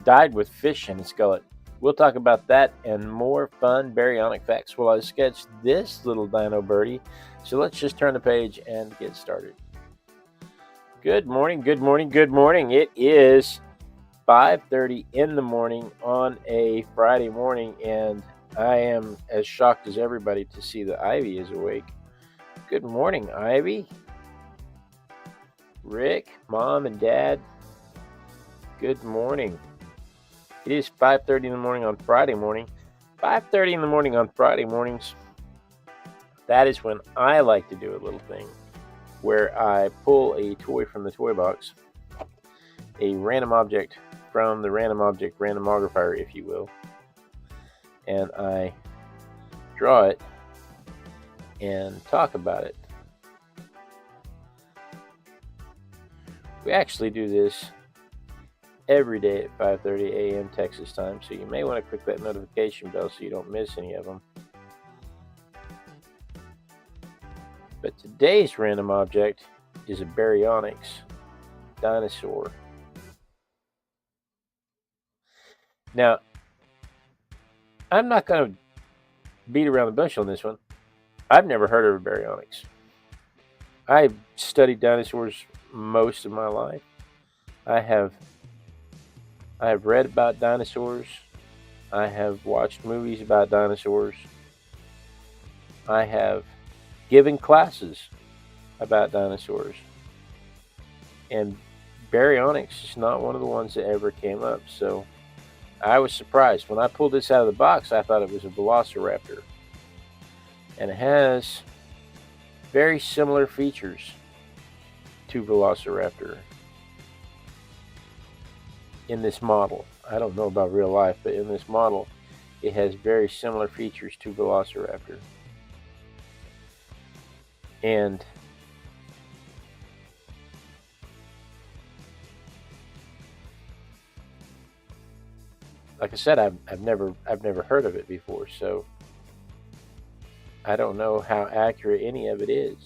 died with fish in its gullet. We'll talk about that and more fun baryonyx facts while I sketch this little dino birdie. So let's just turn the page and get started. Good morning, good morning, good morning. It is 5:30 in the morning on a Friday morning, and I am as shocked as everybody to see that Ivy is awake. Good morning, Ivy. Rick, Mom, and Dad, good morning. It is 5:30 in the morning on Friday morning. 5:30 in the morning on Friday mornings, that is when I like to do a little thing where I pull a toy from the toy box, a random object from the Random Object Randomogrifier, if you will, and I draw it and talk about it. We actually do this every day at 5:30 a.m. Texas time, so you may want to click that notification bell so you don't miss any of them. But today's random object is a Baryonyx Dinosaur. Now, I'm not going to beat around the bush on this one. I've never heard of a Baryonyx. I've studied dinosaurs most of my life. I have read about dinosaurs. I have watched movies about dinosaurs. I have given classes about dinosaurs. And Baryonyx is not one of the ones that ever came up. So I was surprised. When I pulled this out of the box, I thought it was a velociraptor. And it has very similar features to velociraptor in this model. I don't know about real life, but in this model, it has very similar features to velociraptor. And like I said, I've never heard of it before, so I don't know how accurate any of it is.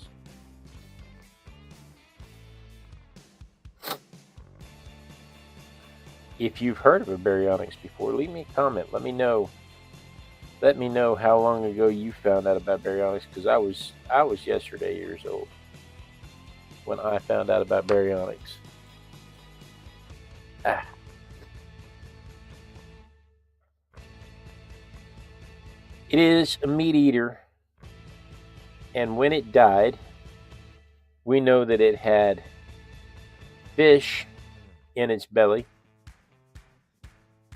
If you've heard of a Baryonyx before, leave me a comment. Let me know how long ago you found out about Baryonyx, because I was yesterday years old when I found out about Baryonyx. It is a meat eater, and when it died, we know that it had fish in its belly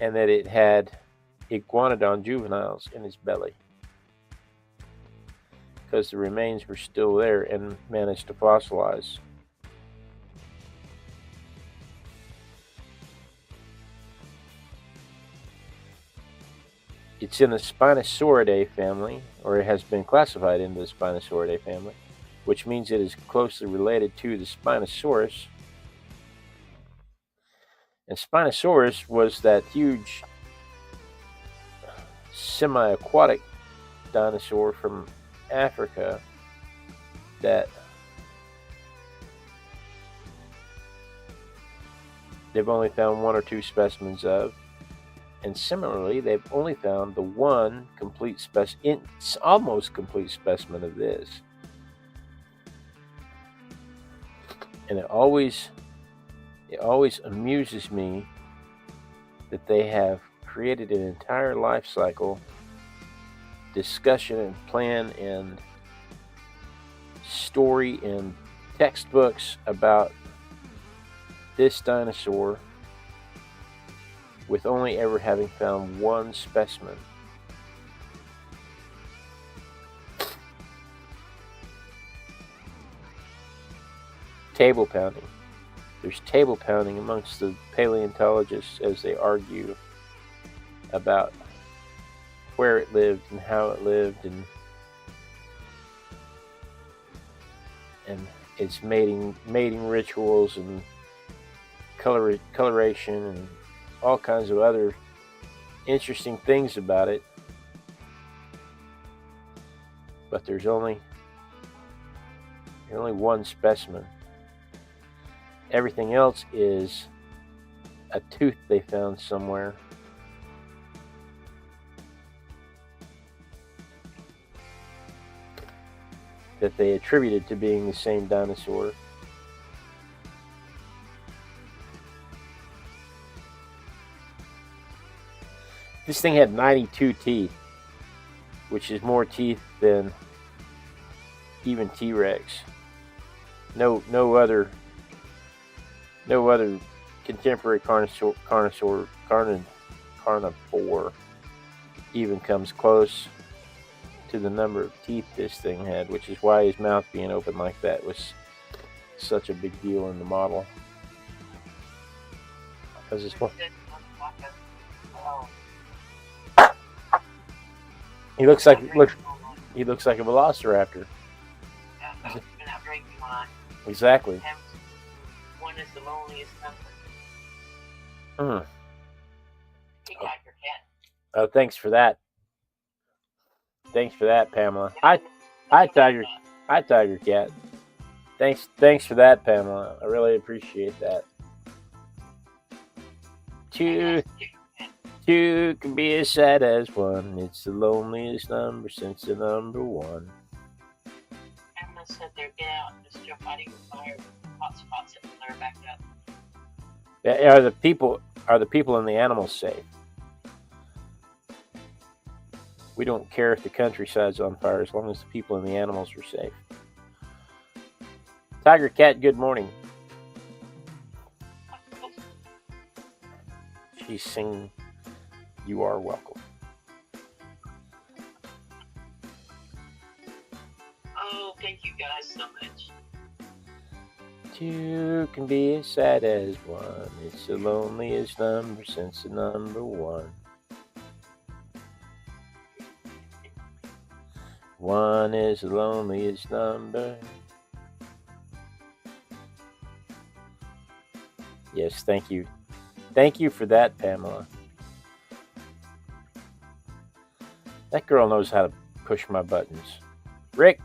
and that it had iguanodon juveniles in its belly, because the remains were still there and managed to fossilize. It's in the Spinosauridae family, or it has been classified into the Spinosauridae family, which means it is closely related to the Spinosaurus. And Spinosaurus was that huge semi-aquatic dinosaur from Africa that they've only found one or two specimens of. And similarly, they've only found the one complete almost complete specimen of this. And it always amuses me that they have created an entire life cycle, discussion and plan and story and textbooks about this dinosaur, with only ever having found one specimen. Table pounding. There's table pounding amongst the paleontologists as they argue about where it lived and how it lived, and its mating rituals and coloration and all kinds of other interesting things about it. But there's only one specimen. Everything else is a tooth they found somewhere. That they attributed to being the same dinosaur. This thing had 92 teeth, which is more teeth than even T-Rex. No other contemporary carnivore even comes close to the number of teeth this thing had, which is why his mouth being open like that was such a big deal in the model. Because it's one. He looks like a velociraptor. Exactly. One is the loneliest number. He got your cat. Oh, thanks for that. Thanks for that, Pamela. Hi, Tiger Cat. Thanks for that, Pamela. I really appreciate that. Two can be as sad as one. It's the loneliest number since the number one. Pamela said they're get out and just jump out of your fire. Hot spots and flare back up. Are the people and the animals safe? We don't care if the countryside's on fire as long as the people and the animals are safe. Tiger Cat, good morning. She's singing, "You Are Welcome." Oh, thank you guys so much. Two can be as sad as one. It's the loneliest number since the number one. One is the loneliest number. Yes, thank you. Thank you for that, Pamela. That girl knows how to push my buttons. Rick.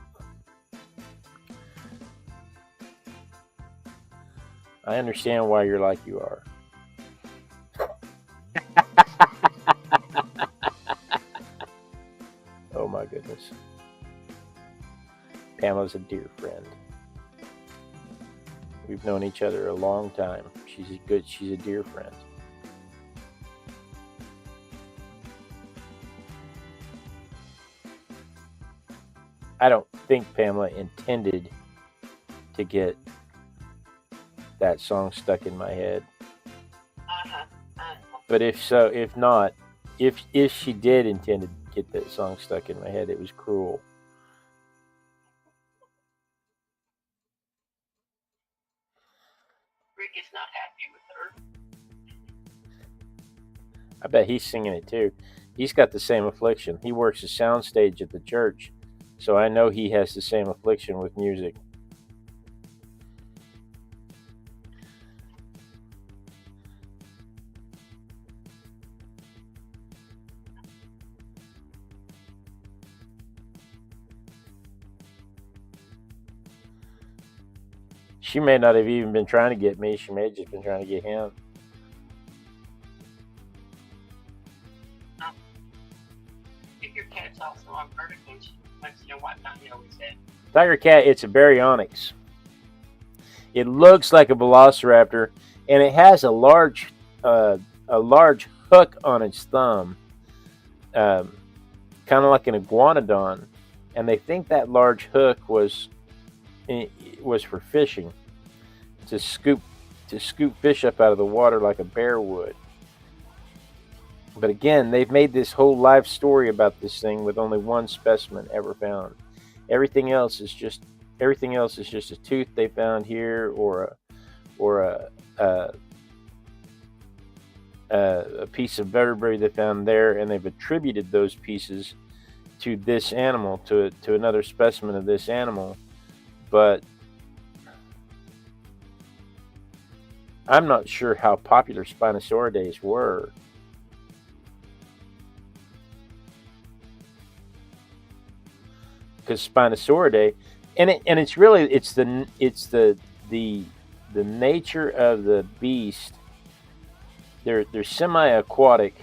I understand why you're like you are. Oh my goodness. Pamela's a dear friend. We've known each other a long time. She's a dear friend. I don't think Pamela intended to get that song stuck in my head. But if she did intend to get that song stuck in my head, it was cruel. Rick is not happy with her. I bet he's singing it too. He's got the same affliction. He works a soundstage at the church, so I know he has the same affliction with music. She may not have even been trying to get me. She may have just been trying to get him. If your cat's also on vertical, she wants to know what time you always said. Tiger Cat, it's a Baryonyx. It looks like a velociraptor, and it has a large hook on its thumb, kind of like an iguanodon. And they think that large hook was for fishing, to scoop fish up out of the water like a bear would. But again, they've made this whole life story about this thing with only one specimen ever found. Everything else is just a tooth they found here, or a piece of vertebrae they found there, and they've attributed those pieces to this animal, to another specimen of this animal. But I'm not sure how popular Spinosauridae were. Because Spinosauridae, and it's the nature of the beast they're semi-aquatic.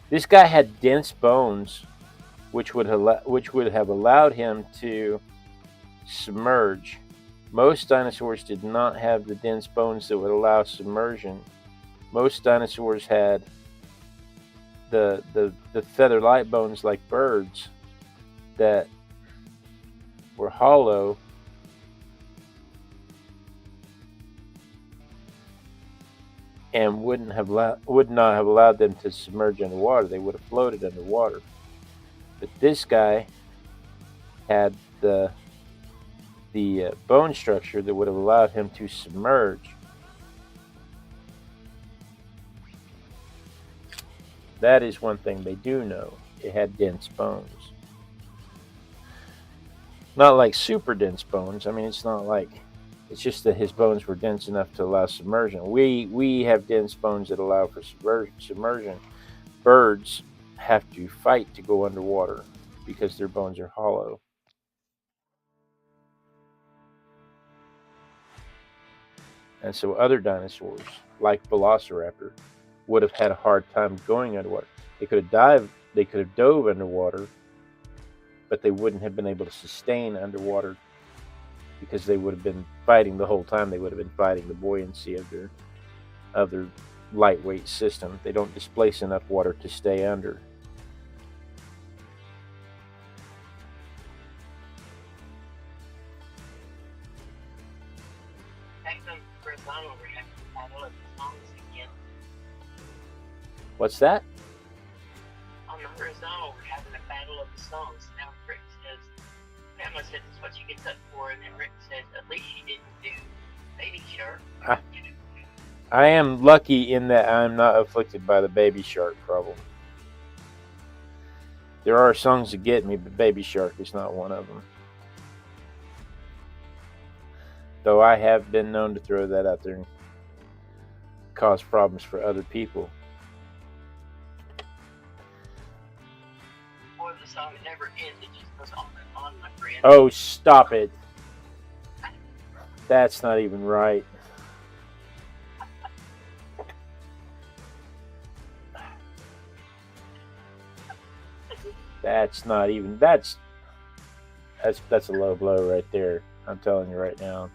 This guy had dense bones, which would have allowed him to submerge. Most dinosaurs did not have the dense bones that would allow submersion. Most dinosaurs had the feather-light bones like birds that were hollow and would not have allowed them to submerge underwater. They would have floated underwater. But this guy had the bone structure that would have allowed him to submerge. That is one thing they do know. It had dense bones. Not like super dense bones. I mean, it's not like, it's just that his bones were dense enough to allow submersion. We have dense bones that allow for submersion. Birds have to fight to go underwater because their bones are hollow. And so other dinosaurs, like Velociraptor, would have had a hard time going underwater. They could have dove underwater, but they wouldn't have been able to sustain underwater because they would have been fighting the whole time. They would have been fighting the buoyancy of their lightweight system. They don't displace enough water to stay under. What's that? On the horizontal, we're having a battle of the songs. Now Rick says, Grandma said that's what you get cut for, and then Rick says, at least you didn't do Baby Shark. I am lucky in that I'm not afflicted by the Baby Shark problem. There are songs that get me, but Baby Shark is not one of them. Though I have been known to throw that out there and cause problems for other people. Or the song that never ends, it just goes on and on, my friend. Oh, stop it. That's not even right. That's not even, that's a low blow right there. I'm telling you right now.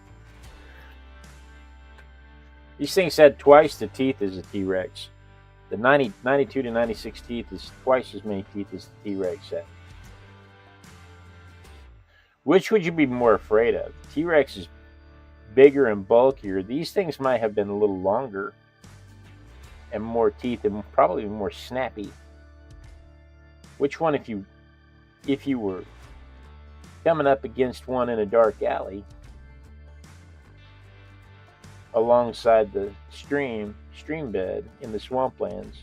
These things had twice the teeth as a T-Rex. The 92 to 96 teeth is twice as many teeth as the T-Rex had. Which would you be more afraid of? The T-Rex is bigger and bulkier. These things might have been a little longer and more teeth and probably more snappy. Which one, if you were coming up against one in a dark alley alongside the stream bed in the swamplands,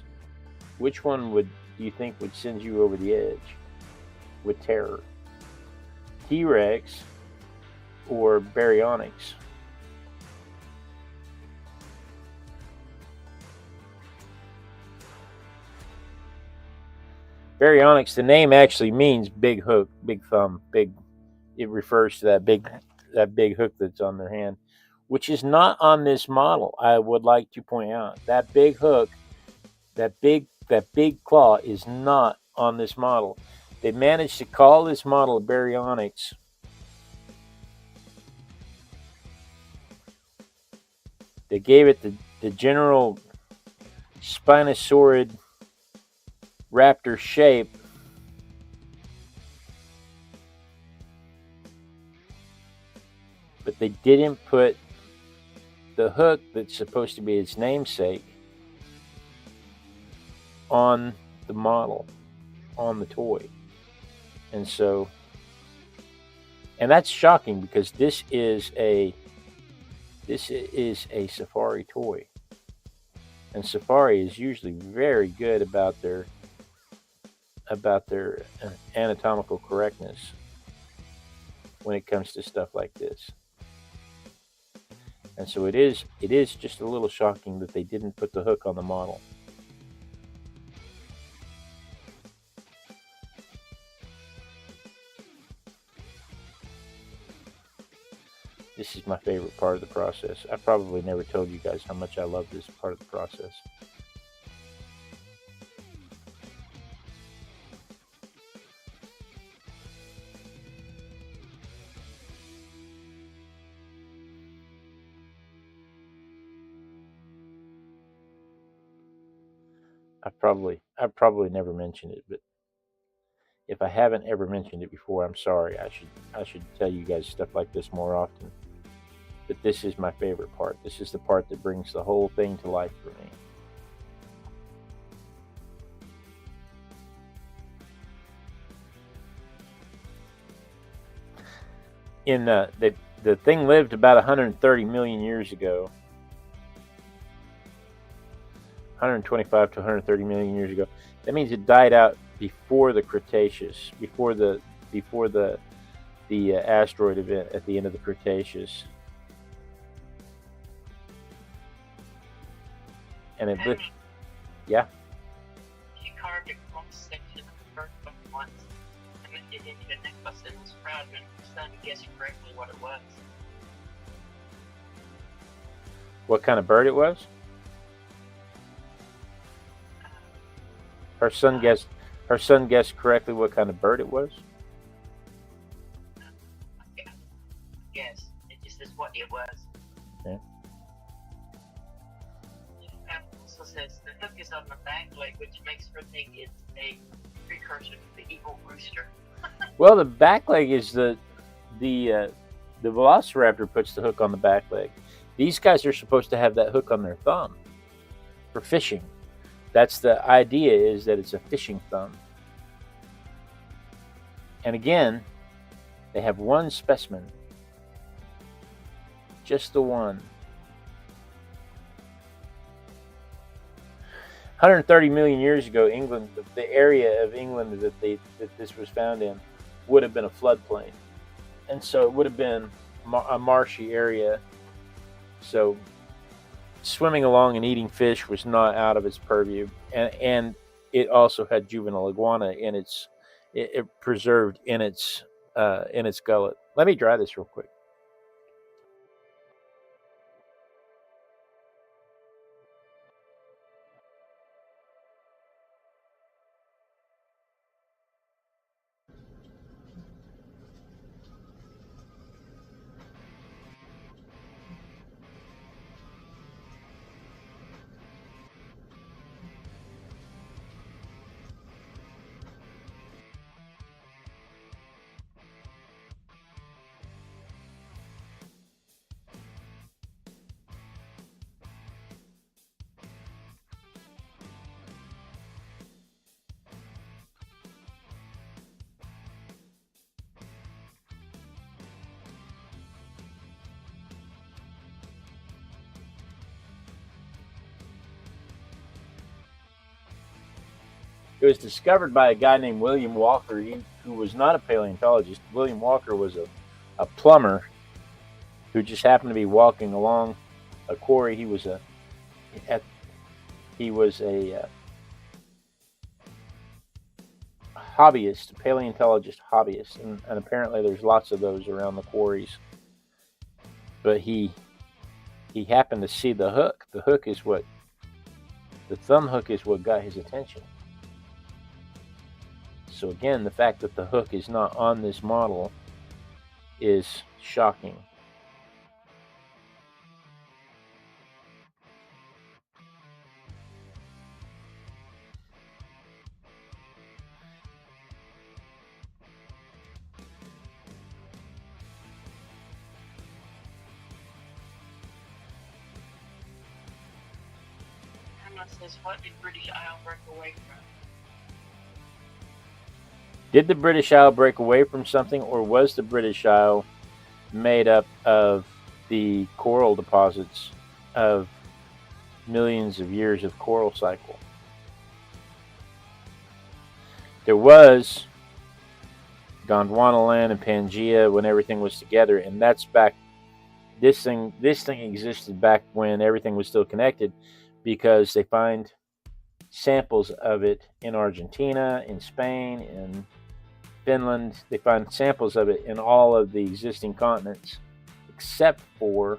which one do you think would send you over the edge with terror? T-Rex or Baryonyx? Baryonyx, the name actually means big hook, big thumb, big. It refers to that big hook that's on their hand, which is not on this model. I would like to point out that big hook, that big claw is not on this model. They managed to call this model Baryonyx. They gave it the general spinosaurid raptor shape, but they didn't put the hook that's supposed to be its namesake on the model, on the toy. And that's shocking because this is a safari toy, and safari is usually very good about their anatomical correctness when it comes to stuff like this. And so it is just a little shocking that they didn't put the hook on the model. This is my favorite part of the process. I probably never told you guys how much I love this part of the process. I've probably never mentioned it, but if I haven't ever mentioned it before, I'm sorry. I should tell you guys stuff like this more often. But this is my favorite part. This is the part that brings the whole thing to life for me. In the thing lived about 130 million years ago. 125 to 130 million years ago. That means it died out before the Cretaceous, before the asteroid event at the end of the Cretaceous. And it lived, yeah. She carved a cross section of the bird book once and made it into a necklace and was proud when her son guessed correctly what it was. What kind of bird it was? Her son guessed correctly what kind of bird it was? Yes, it just is what it was. Yeah. It also says the hook is on the back leg, which makes her think it's a precursor to the evil rooster. Well, the back leg is the velociraptor puts the hook on the back leg. These guys are supposed to have that hook on their thumb for fishing. That's the idea, is that it's a fishing thumb. And again, they have one specimen. Just the one. 130 million years ago, England, the area of England that this was found in, would have been a floodplain. And so it would have been a marshy area. So swimming along and eating fish was not out of its purview, and it also had juvenile iguana in it preserved in its gullet. Let me dry this real quick. It was discovered by a guy named William Walker, who was not a paleontologist. William Walker was a plumber who just happened to be walking along a quarry. He was a hobbyist, a paleontologist hobbyist, and apparently there's lots of those around the quarries. But he happened to see the hook. The thumb hook is what got his attention. So again, the fact that the hook is not on this model is shocking. Emma says, what did British Isle break away from? Did the British Isle break away from something, or was the British Isle made up of the coral deposits of millions of years of coral cycle? There was Gondwanaland and Pangaea when everything was together, and that's back. This thing existed back when everything was still connected, because they find samples of it in Argentina, in Spain, in Finland. They find samples of it in all of the existing continents, except for,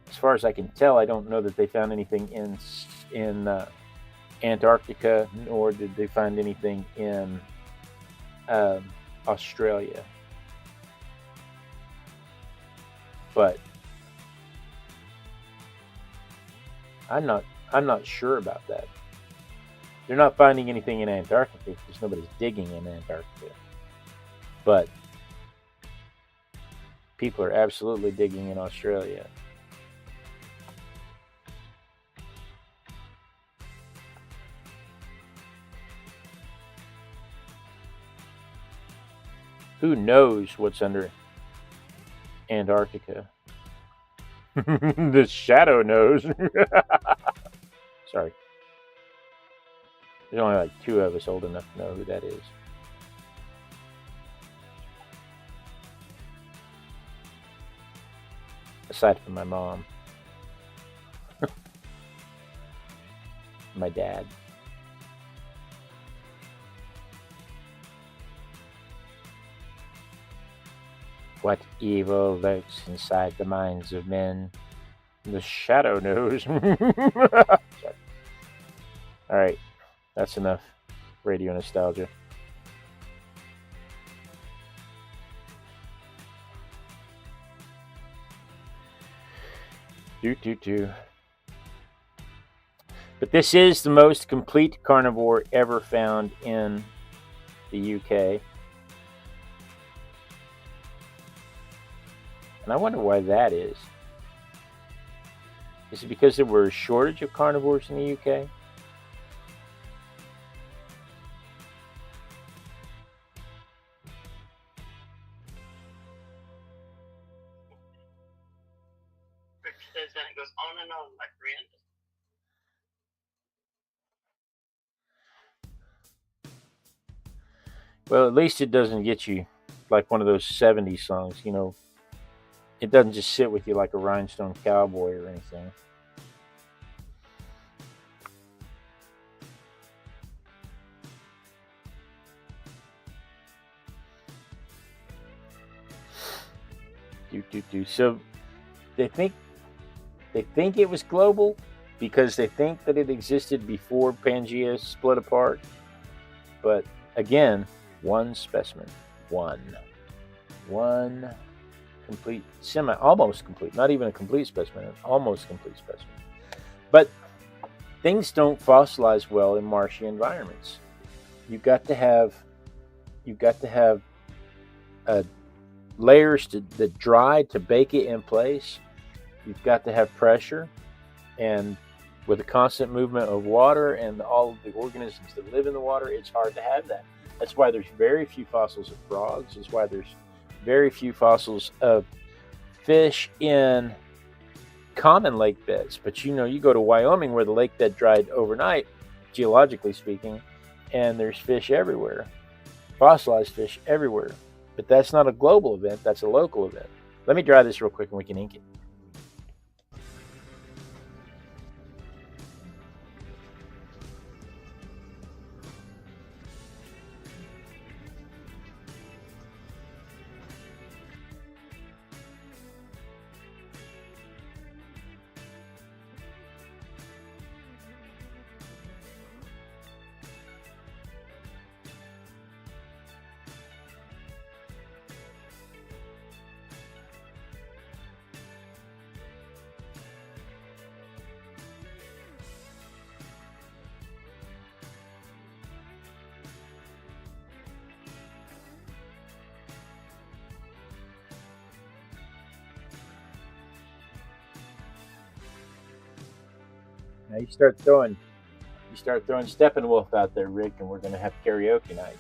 as far as I can tell, I don't know that they found anything in Antarctica, nor did they find anything in Australia. But I'm not sure about that. They're not finding anything in Antarctica because nobody's digging in Antarctica. But people are absolutely digging in Australia. Who knows what's under Antarctica? The shadow knows. Sorry. There's only like 2 of us old enough to know who that is. Aside from my mom. My dad. What evil lurks inside the minds of men? The shadow knows. Alright, that's enough radio nostalgia. But this is the most complete carnivore ever found in the UK. And I wonder why that is. Is it because there were a shortage of carnivores in the UK? Rick says that it goes on and on like random. Well, at least it doesn't get you like one of those 70s songs, you know. It doesn't just sit with you like a rhinestone cowboy or anything. So they think it was global because they think that it existed before Pangea split apart. But again, one specimen, one complete, almost complete, not even a complete specimen, an almost complete specimen. But things don't fossilize well in marshy environments. You've got to have layers that dry to bake it in place. You've got to have pressure, and with the constant movement of water and all of the organisms that live in the water, it's hard to have that. That's why there's very few fossils of frogs. That's why there's very few fossils of fish in common lake beds. But you know, you go to Wyoming where the lake bed dried overnight, geologically speaking, and there's fish everywhere, fossilized fish everywhere. But that's not a global event, that's a local event. Let me dry this real quick and we can ink it. Now you start throwing Steppenwolf out there, Rick, and we're going to have karaoke night.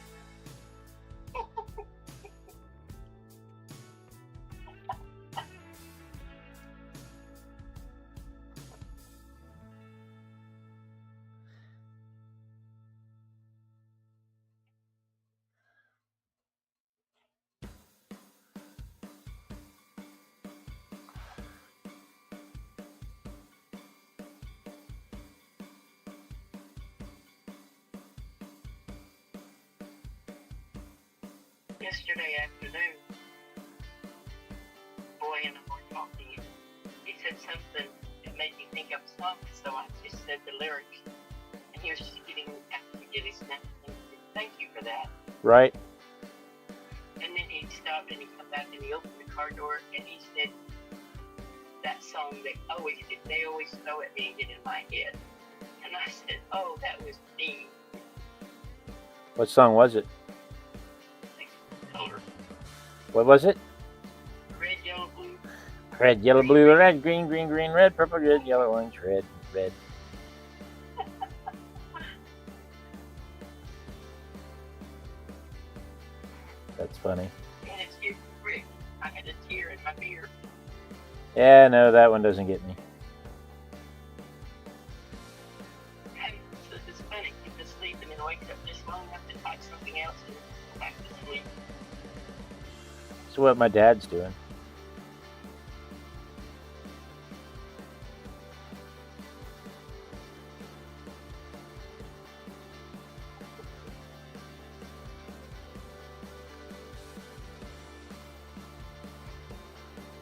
Yesterday afternoon, boy and I were talking. He said something that made me think of a song, so I just said the lyrics. And he was just getting after get his snap and said, "Thank you for that." Right. And then he stopped and he come back and he opened the car door and he said, "That song they always throw at me and get in my head." And I said, "Oh, that was me." What song was it? Color. What was it? Red, yellow, blue. Red, yellow, blue, red, green, green, green, red, purple, red, yellow, orange, red, red. That's funny. And it's you, Rick. I had a tear in my beer. Yeah, no, that one doesn't get me. And so it's funny. He just sleeps and then wakes up just long enough to type something else and go back to sleep. That's what my dad's doing.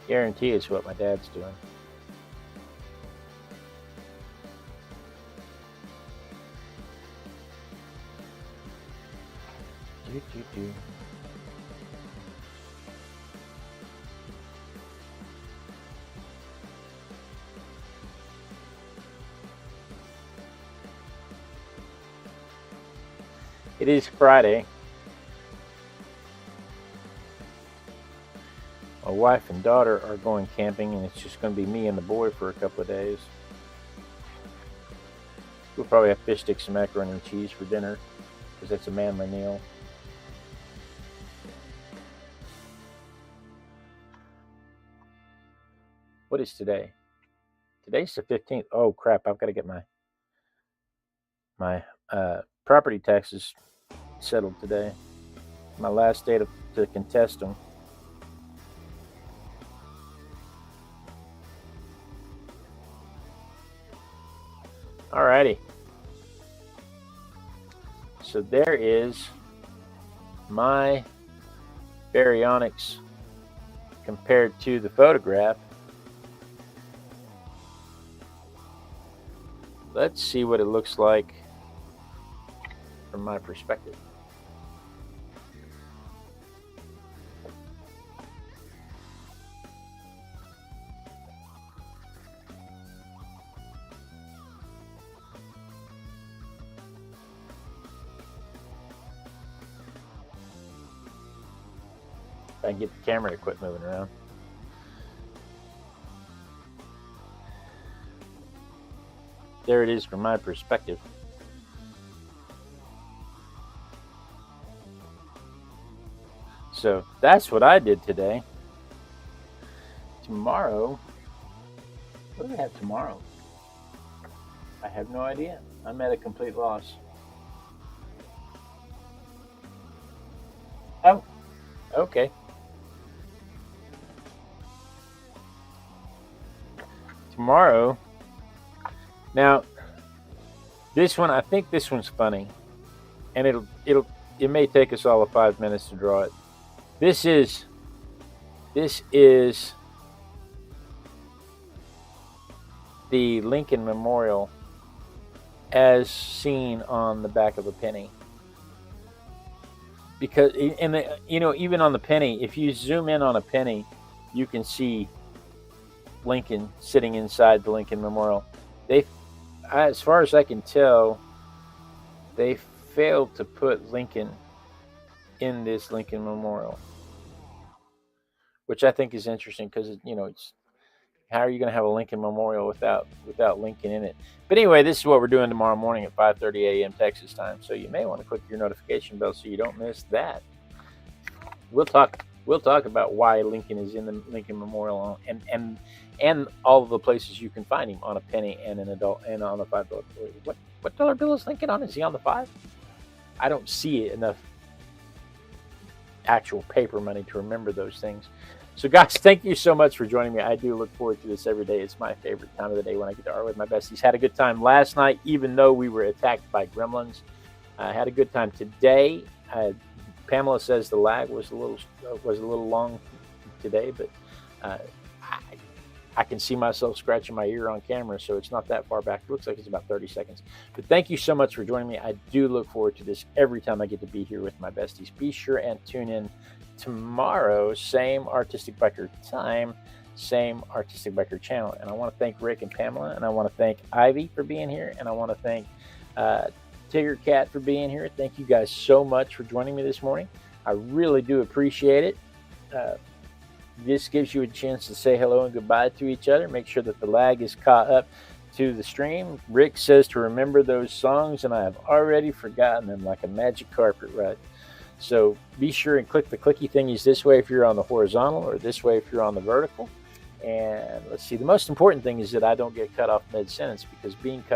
Guarantee it's what my dad's doing. Do. It is Friday. My wife and daughter are going camping, and it's just going to be me and the boy for a couple of days. We'll probably have fish sticks and macaroni and cheese for dinner, because that's a manly meal. What is today? Today's the 15th. Oh crap, I've got to get my property taxes settled today. My last day to contest them. Alrighty. So there is my Baryonyx compared to the photograph. Let's see what it looks like from my perspective. I can get the camera to quit moving around. There it is from my perspective. So that's what I did today. Tomorrow, what do we have tomorrow? I have no idea. I'm at a complete loss. Oh, okay. Tomorrow. Now, this one, I think this one's funny, and it may take us all of 5 minutes to draw it. This is the Lincoln Memorial as seen on the back of a penny. Because even on the penny, if you zoom in on a penny, you can see Lincoln sitting inside the Lincoln Memorial. As far as I can tell, they failed to put Lincoln in this Lincoln Memorial, which I think is interesting because it's how are you going to have a Lincoln Memorial without Lincoln in it? But anyway, this is what we're doing tomorrow morning at 5:30 a.m. Texas time. So you may want to click your notification bell so you don't miss that. We'll talk about why Lincoln is in the Lincoln Memorial and all of the places you can find him on a penny and an adult and on a $5 bill. What dollar bill is Lincoln on? Is he on the 5? I don't see enough actual paper money to remember those things. So guys, thank you so much for joining me. I do look forward to this every day. It's my favorite time of the day when I get to art with my besties. Had a good time last night, even though we were attacked by gremlins. I had a good time today. Pamela says the lag was a little long today, but I can see myself scratching my ear on camera, so it's not that far back. It looks like it's about 30 seconds. But thank you so much for joining me. I do look forward to this every time I get to be here with my besties. Be sure and tune in tomorrow, same Artistic Biker time, same Artistic Biker channel. And I want to thank Rick and Pamela, and I want to thank Ivy for being here, and I want to thank Tigger Cat for being here. Thank you guys so much for joining me this morning. I really do appreciate it. This gives you a chance to say hello and goodbye to each other. Make sure that the lag is caught up to the stream. Rick says to remember those songs, and I have already forgotten them like a magic carpet ride. So be sure and click the clicky thingies this way if you're on the horizontal, or this way if you're on the vertical. And let's see, the most important thing is that I don't get cut off mid-sentence, because being cut